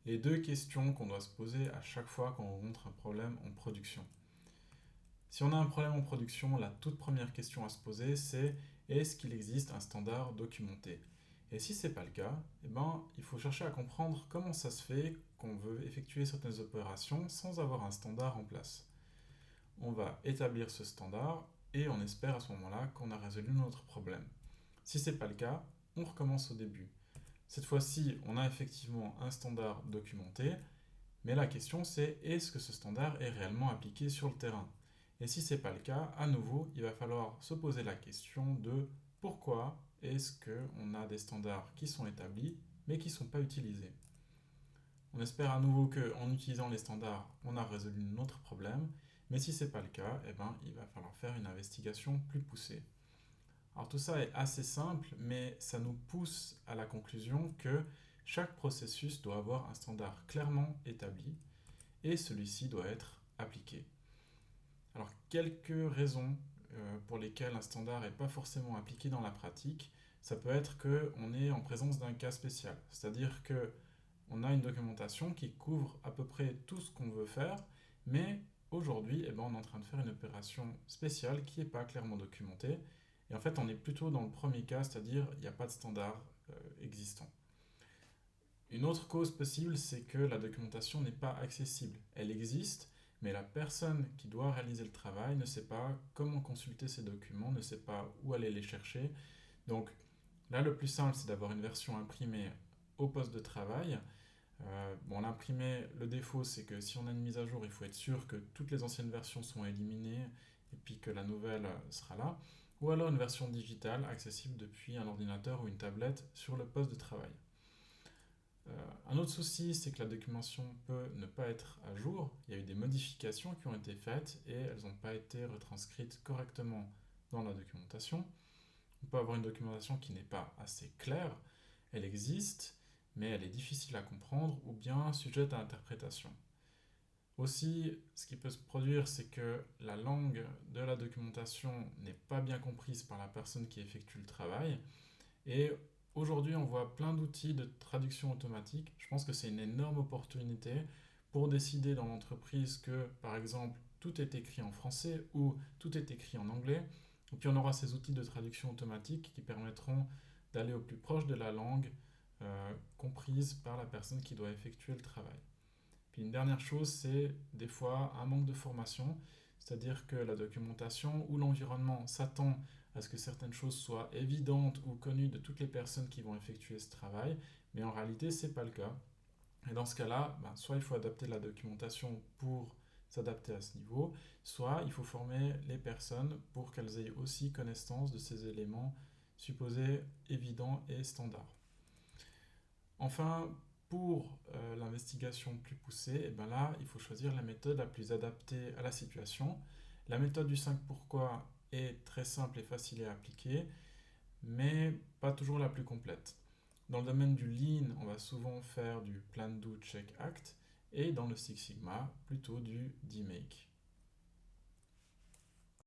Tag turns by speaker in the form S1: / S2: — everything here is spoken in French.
S1: les deux questions qu'on doit se poser à chaque fois qu'on rencontre un problème en production. Si on a un problème en production, la toute première question à se poser, c'est est-ce qu'il existe un standard documenté? Et si ce n'est pas le cas, il faut chercher à comprendre comment ça se fait qu'on veut effectuer certaines opérations sans avoir un standard en place. On va établir ce standard et on espère à ce moment-là qu'on a résolu notre problème. Si ce n'est pas le cas, on recommence au début. Cette fois-ci, on a effectivement un standard documenté, mais la question c'est est-ce que ce standard est réellement appliqué sur le terrain? Et si ce n'est pas le cas, à nouveau, il va falloir se poser la question de pourquoi est-ce qu'on a des standards qui sont établis mais qui ne sont pas utilisés. On espère à nouveau qu'en utilisant les standards, on a résolu notre problème, mais si ce n'est pas le cas, il va falloir faire une investigation plus poussée. Alors tout ça est assez simple, mais ça nous pousse à la conclusion que chaque processus doit avoir un standard clairement établi et celui-ci doit être appliqué. Alors quelques raisons pour lesquelles un standard n'est pas forcément appliqué dans la pratique, ça peut être qu'on est en présence d'un cas spécial, c'est-à-dire que on a une documentation qui couvre à peu près tout ce qu'on veut faire, mais aujourd'hui, on est en train de faire une opération spéciale qui n'est pas clairement documentée. Et en fait, on est plutôt dans le premier cas, c'est-à-dire il n'y a pas de standard existant. Une autre cause possible, c'est que la documentation n'est pas accessible. Elle existe, mais la personne qui doit réaliser le travail ne sait pas comment consulter ces documents, ne sait pas où aller les chercher. Donc là, le plus simple, c'est d'avoir une version imprimée au poste de travail. L'imprimé, le défaut, c'est que si on a une mise à jour, il faut être sûr que toutes les anciennes versions sont éliminées et puis que la nouvelle sera là. Ou alors une version digitale accessible depuis un ordinateur ou une tablette sur le poste de travail. Un autre souci, c'est que la documentation peut ne pas être à jour. Il y a eu des modifications qui ont été faites et elles n'ont pas été retranscrites correctement dans la documentation. On peut avoir une documentation qui n'est pas assez claire. Elle existe, mais elle est difficile à comprendre ou bien sujette à interprétation. Aussi, ce qui peut se produire, c'est que la langue de la documentation n'est pas bien comprise par la personne qui effectue le travail. Et aujourd'hui, on voit plein d'outils de traduction automatique. Je pense que c'est une énorme opportunité pour décider dans l'entreprise que, par exemple, tout est écrit en français ou tout est écrit en anglais. Et puis on aura ces outils de traduction automatique qui permettront d'aller au plus proche de la langue comprise par la personne qui doit effectuer le travail. Puis une dernière chose, c'est des fois un manque de formation, c'est-à-dire que la documentation ou l'environnement s'attend à ce que certaines choses soient évidentes ou connues de toutes les personnes qui vont effectuer ce travail, mais en réalité, ce n'est pas le cas. Et dans ce cas-là, soit il faut adapter la documentation pour s'adapter à ce niveau, soit il faut former les personnes pour qu'elles aient aussi connaissance de ces éléments supposés évidents et standards. Enfin, pour l'investigation plus poussée, là, il faut choisir la méthode la plus adaptée à la situation. La méthode du 5 pourquoi est très simple et facile à appliquer, mais pas toujours la plus complète. Dans le domaine du Lean, on va souvent faire du Plan, Do, Check, Act, et dans le Six Sigma, plutôt du DMake.